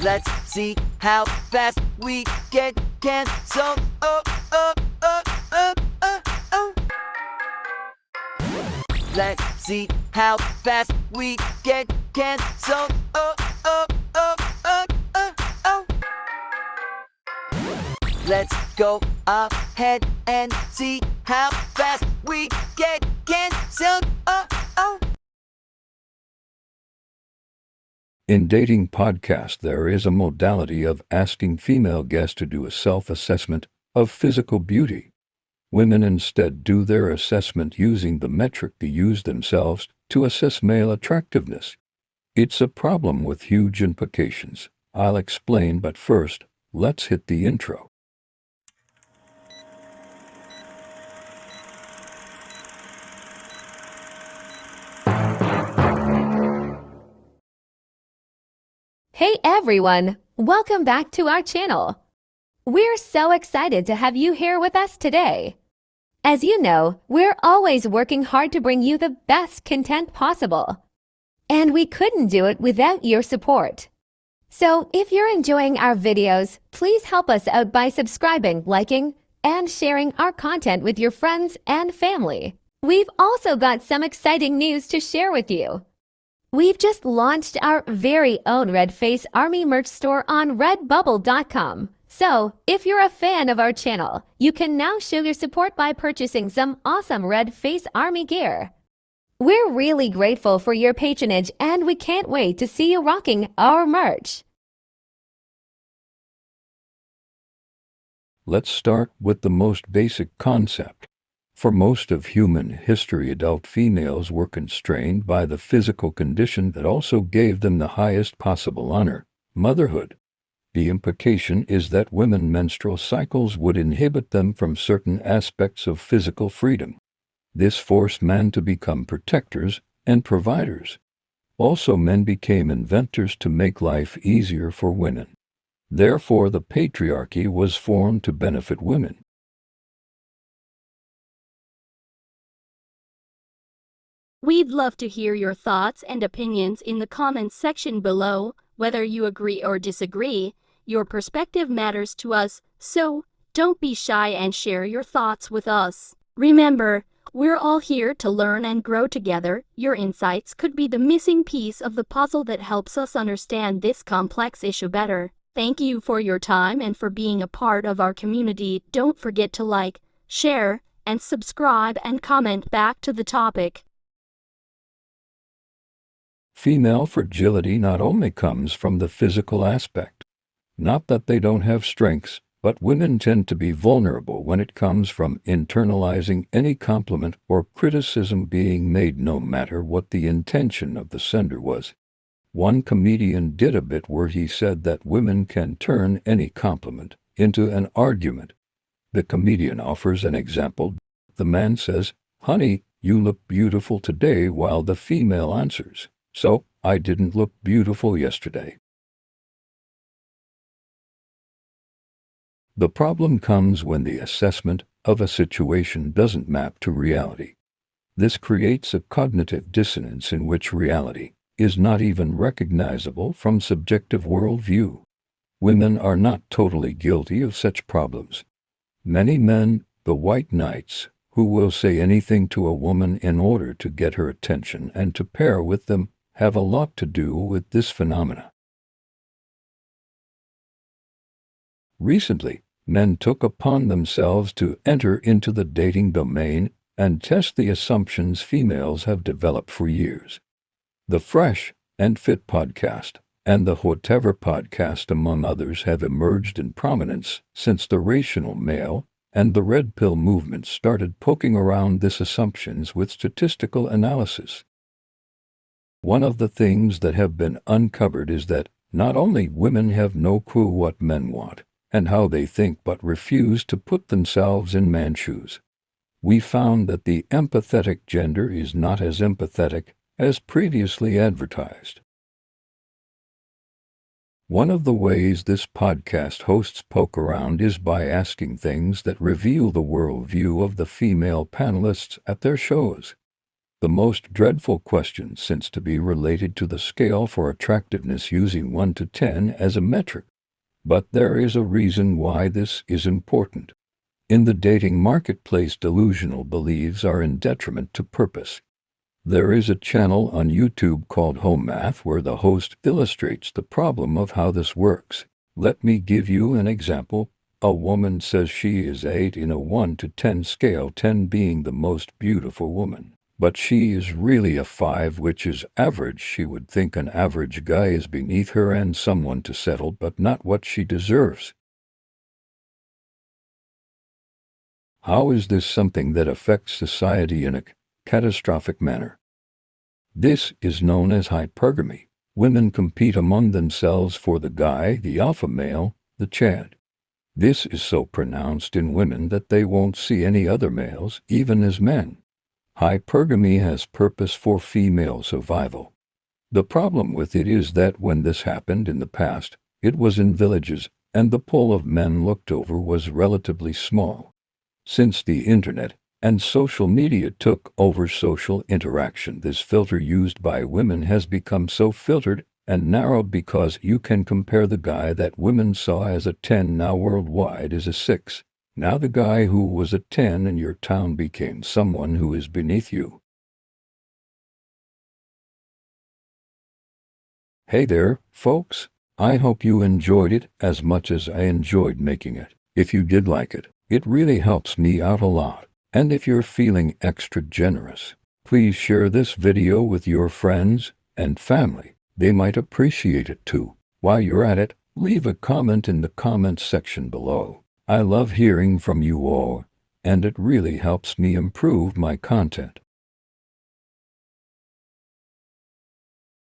Let's see how fast we get canceled. Let's see how fast we get canceled. Let's go ahead and see how fast we get canceled. In dating podcast, there is a modality of asking female guests to do a self-assessment of physical beauty. Women instead do their assessment using the metric they use themselves to assess male attractiveness. It's a problem with huge implications. I'll explain, but first, let's hit the intro. Hey everyone, welcome back to our channel. We're so excited to have you here with us today. As you know, we're always working hard to bring you the best content possible. And we couldn't do it without your support. So if you're enjoying our videos, please help us out by subscribing, liking, and sharing our content with your friends and family. We've also got some exciting news to share with you. We've just launched our very own Red Face Army merch store on Redbubble.com. So, if you're a fan of our channel, you can now show your support by purchasing some awesome Red Face Army gear. We're really grateful for your patronage and we can't wait to see you rocking our merch. Let's start with the most basic concept. For most of human history, adult females were constrained by the physical condition that also gave them the highest possible honor, motherhood. The implication is that women's menstrual cycles would inhibit them from certain aspects of physical freedom. This forced men to become protectors and providers. Also, men became inventors to make life easier for women. Therefore, the patriarchy was formed to benefit women. We'd love to hear your thoughts and opinions in the comments section below. Whether you agree or disagree, your perspective matters to us, so don't be shy and share your thoughts with us. Remember, we're all here to learn and grow together. Your insights could be the missing piece of the puzzle that helps us understand this complex issue better. Thank you for your time and for being a part of our community. Don't forget to like, share, and subscribe and comment back to the topic. Female fragility not only comes from the physical aspect. Not that they don't have strengths, but women tend to be vulnerable when it comes from internalizing any compliment or criticism being made, no matter what the intention of the sender was. One comedian did a bit where he said that women can turn any compliment into an argument. The comedian offers an example. The man says, "Honey, you look beautiful today," while the female answers, "So, I didn't look beautiful yesterday." The problem comes when the assessment of a situation doesn't map to reality. This creates a cognitive dissonance in which reality is not even recognizable from subjective worldview. Women are not totally guilty of such problems. Many men, the white knights, who will say anything to a woman in order to get her attention and to pair with them, have a lot to do with this phenomena. Recently, men took upon themselves to enter into the dating domain and test the assumptions females have developed for years. The Fresh and Fit podcast and the Whatever podcast, among others, have emerged in prominence since the rational male and the red pill movement started poking around these assumptions with statistical analysis. One of the things that have been uncovered is that not only women have no clue what men want and how they think, but refuse to put themselves in man's shoes. We found that the empathetic gender is not as empathetic as previously advertised. One of the ways this podcast hosts poke around is by asking things that reveal the worldview of the female panelists at their shows. The most dreadful question seems to be related to the scale for attractiveness using 1 to 10 as a metric. But there is a reason why this is important. In the dating marketplace, delusional beliefs are in detriment to purpose. There is a channel on YouTube called Home Math where the host illustrates the problem of how this works. Let me give you an example. A woman says she is 8 in a 1 to 10 scale, 10 being the most beautiful woman. But she is really a 5, which is average. She would think an average guy is beneath her and someone to settle, but not what she deserves. How is this something that affects society in a catastrophic manner? This is known as hypergamy. Women compete among themselves for the guy, the alpha male, the Chad. This is so pronounced in women that they won't see any other males, even as men. Hypergamy has purpose for female survival. The problem with it is that when this happened in the past, it was in villages, and the pool of men looked over was relatively small. Since the internet and social media took over social interaction, this filter used by women has become so filtered and narrowed because you can compare the guy that women saw as a 10 now worldwide is a 6. Now the guy who was a 10 in your town became someone who is beneath you. Hey there, folks. I hope you enjoyed it as much as I enjoyed making it. If you did like it, it really helps me out a lot. And if you're feeling extra generous, please share this video with your friends and family. They might appreciate it too. While you're at it, leave a comment in the comments section below. I love hearing from you all, and it really helps me improve my content.